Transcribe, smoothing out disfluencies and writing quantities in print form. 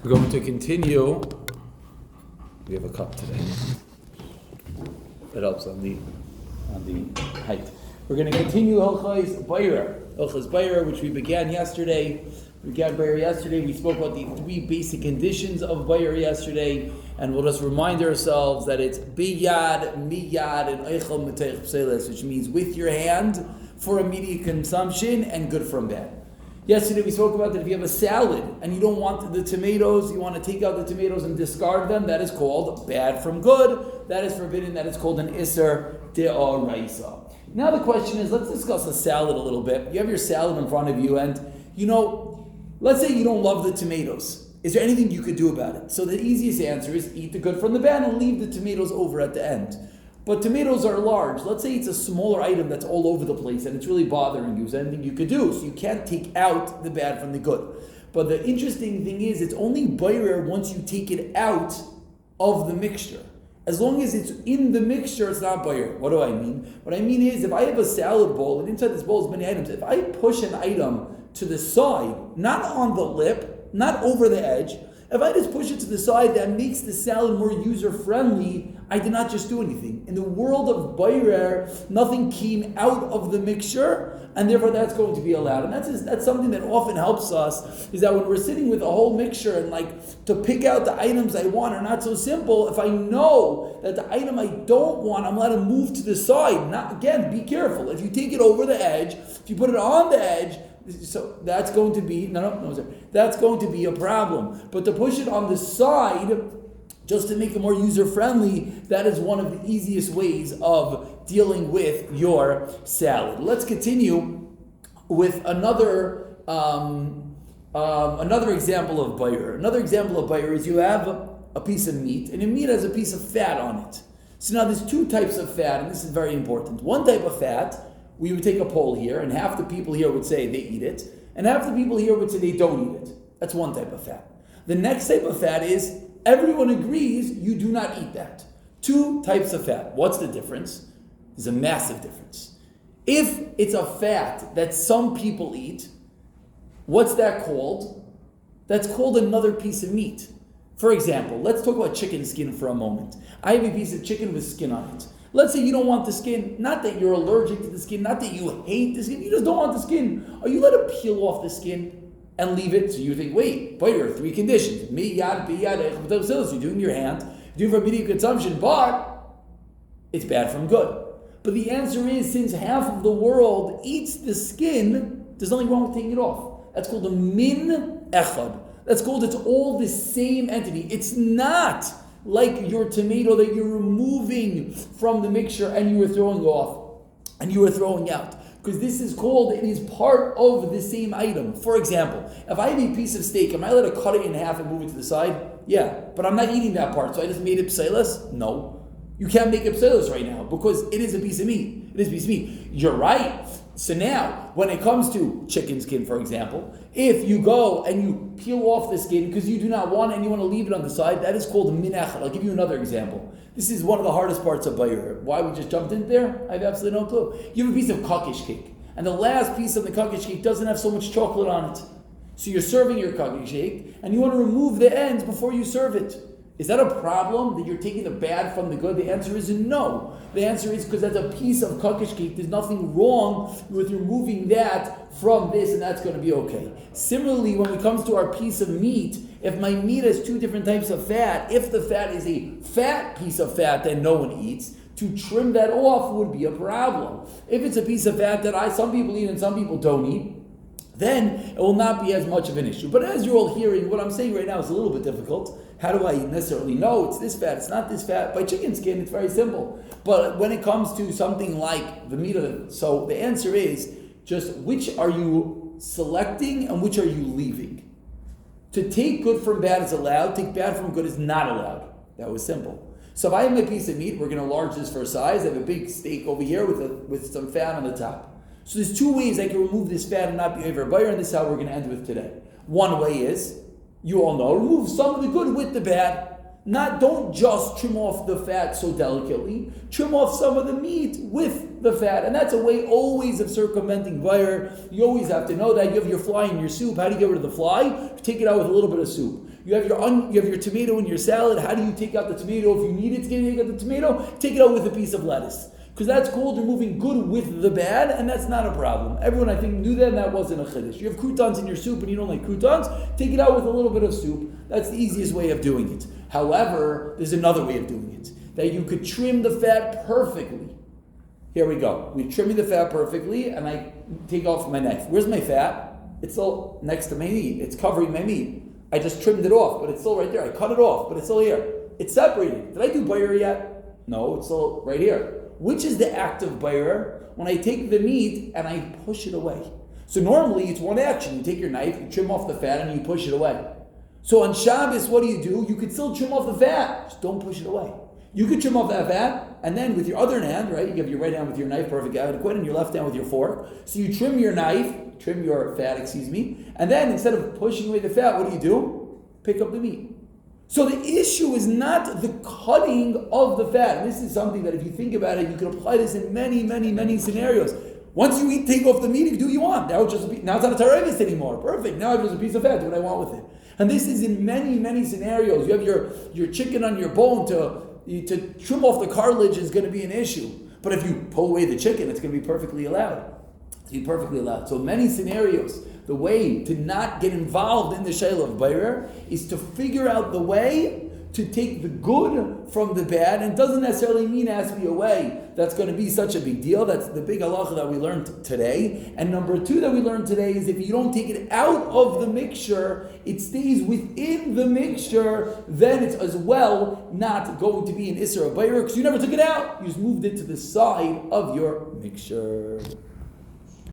We're going to continue. We have a cup today. It helps on the height. We're going to continue Hilchos Bayra, which we began yesterday. We spoke about the three basic conditions of Bayra yesterday, and we'll just remind ourselves that it's biyad, miyad, and eichel meteich pseles, which means with your hand for immediate consumption and good from bad. Yesterday we spoke about that if you have a salad and you don't want the tomatoes, you want to take out the tomatoes and discard them, that is called bad from good. That is forbidden. That is called an iser de'oraisa. Now the question is, let's discuss a salad a little bit. You have your salad in front of you and, let's say you don't love the tomatoes. Is there anything you could do about it? So the easiest answer is eat the good from the bad and leave the tomatoes over at the end. But tomatoes are large. Let's say it's a smaller item that's all over the place and it's really bothering you. Is there anything you could do? So you can't take out the bad from the good. But the interesting thing is it's only bayrer once you take it out of the mixture. As long as it's in the mixture, it's not bayrer. What do I mean? What I mean is if I have a salad bowl and inside this bowl is many items, if I push an item to the side, not on the lip, not over the edge, if I just push it to the side, that makes the salad more user-friendly. I did not just do anything. In the world of bayrer, nothing came out of the mixture, and therefore that's going to be allowed. And that's something that often helps us, is that when we're sitting with a whole mixture and to pick out the items I want are not so simple. If I know that the item I don't want, I'm allowed to move to the side. Again, be careful. If you take it over the edge, if you put it on the edge, so that's going to be that's going to be a problem. But to push it on the side, just to make it more user-friendly, that is one of the easiest ways of dealing with your salad. Let's continue with another example of bayr. Another example of bayr is you have a piece of meat, and the meat has a piece of fat on it. So now there's two types of fat, and this is very important. One type of fat, we would take a poll here, and half the people here would say they eat it, and half the people here would say they don't eat it. That's one type of fat. The next type of fat is everyone agrees you do not eat that. Two types of fat. What's the difference? There's a massive difference. If it's a fat that some people eat, what's that called? That's called another piece of meat. For example, let's talk about chicken skin for a moment. I have a piece of chicken with skin on it. Let's say you don't want the skin, not that you're allergic to the skin, not that you hate the skin, you just don't want the skin. Are you allowed to peel off the skin and leave it? So you think, wait, there are three conditions. You're doing your hand, you're doing for immediate consumption, but it's bad from good. But the answer is, since half of the world eats the skin, there's nothing wrong with taking it off. That's called a min echad. That's called, it's all the same entity. It's not like your tomato that you're removing from the mixture and you were throwing off and you were throwing out. Because this is called, it is part of the same item. For example, if I have a piece of steak, am I allowed to cut it in half and move it to the side? Yeah, but I'm not eating that part, so I just made it pselas? No. You can't make it pselas right now because it is a piece of meat. It is a piece of meat. You're right. So now, when it comes to chicken skin, for example, if you go and you peel off the skin because you do not want it and you want to leave it on the side, that is called min echad. I'll give you another example. This is one of the hardest parts of bayr. Why we just jumped in there? I have absolutely no clue. You have a piece of kakish cake, and the last piece of the kakish cake doesn't have so much chocolate on it. So you're serving your kakish cake, and you want to remove the ends before you serve it. Is that a problem, that you're taking the bad from the good? The answer is no. The answer is because that's a piece of kakish cake. There's nothing wrong with removing that from this, and that's going to be okay. Similarly, when it comes to our piece of meat, if my meat has two different types of fat, if the fat is a fat piece of fat that no one eats, to trim that off would be a problem. If it's a piece of fat that some people eat and some people don't eat, then it will not be as much of an issue. But as you're all hearing, what I'm saying right now is a little bit difficult. How do I necessarily know it's this fat, it's not this fat? By chicken skin, it's very simple. But when it comes to something like the meat of it, so the answer is just which are you selecting and which are you leaving? To take good from bad is allowed, take bad from good is not allowed. That was simple. So if I have my piece of meat, we're going to enlarge this for size. I have a big steak over here with some fat on the top. So there's two ways I can remove this fat and not be over bayr, and this is how we're going to end with today. One way is, you all know, remove some of the good with the bad. Don't just trim off the fat so delicately. Trim off some of the meat with the fat. And that's a way always of circumventing bayr. You always have to know that. You have your fly in your soup. How do you get rid of the fly? Take it out with a little bit of soup. You have your tomato in your salad. How do you take out the tomato? If you need it to take out the tomato, take it out with a piece of lettuce. Because that's called removing good with the bad, and that's not a problem. Everyone, I think, knew that, and that wasn't a chiddush. You have croutons in your soup and you don't like croutons, take it out with a little bit of soup. That's the easiest way of doing it. However, there's another way of doing it. That you could trim the fat perfectly. Here we go. We're trimming the fat perfectly, and I take off my knife. Where's my fat? It's still next to my meat. It's covering my meat. I just trimmed it off, but it's still right there. I cut it off, but it's still here. It's separated. Did I do bayr yet? No, it's still right here. Which is the act of bayr? When I take the meat and I push it away. So normally it's one action. You take your knife, you trim off the fat, and you push it away. So on Shabbos, what do? You could still trim off the fat. Just don't push it away. You could trim off that fat, and then with your other hand, right? You have your right hand with your knife, perfect, adequate, and your left hand with your fork. So you trim your fat, and then instead of pushing away the fat, what do? Pick up the meat. So the issue is not the cutting of the fat. And this is something that if you think about it, you can apply this in many, many, many scenarios. Once you take off the meat, you do what you want. Now it's not a tarevis anymore. Perfect. Now I have just a piece of fat. Do what I want with it. And this is in many, many scenarios. You have your chicken on your bone to trim off the cartilage is going to be an issue. But if you pull away the chicken, it's going to be perfectly allowed. So many scenarios, the way to not get involved in the shayla of bayr is to figure out the way to take the good from the bad, and it doesn't necessarily mean it has to be a way that's going to be such a big deal. That's the big halacha that we learned today. And number two that we learned today is if you don't take it out of the mixture, it stays within the mixture, then it's as well not going to be an isser of bayr because you never took it out. You just moved it to the side of your mixture.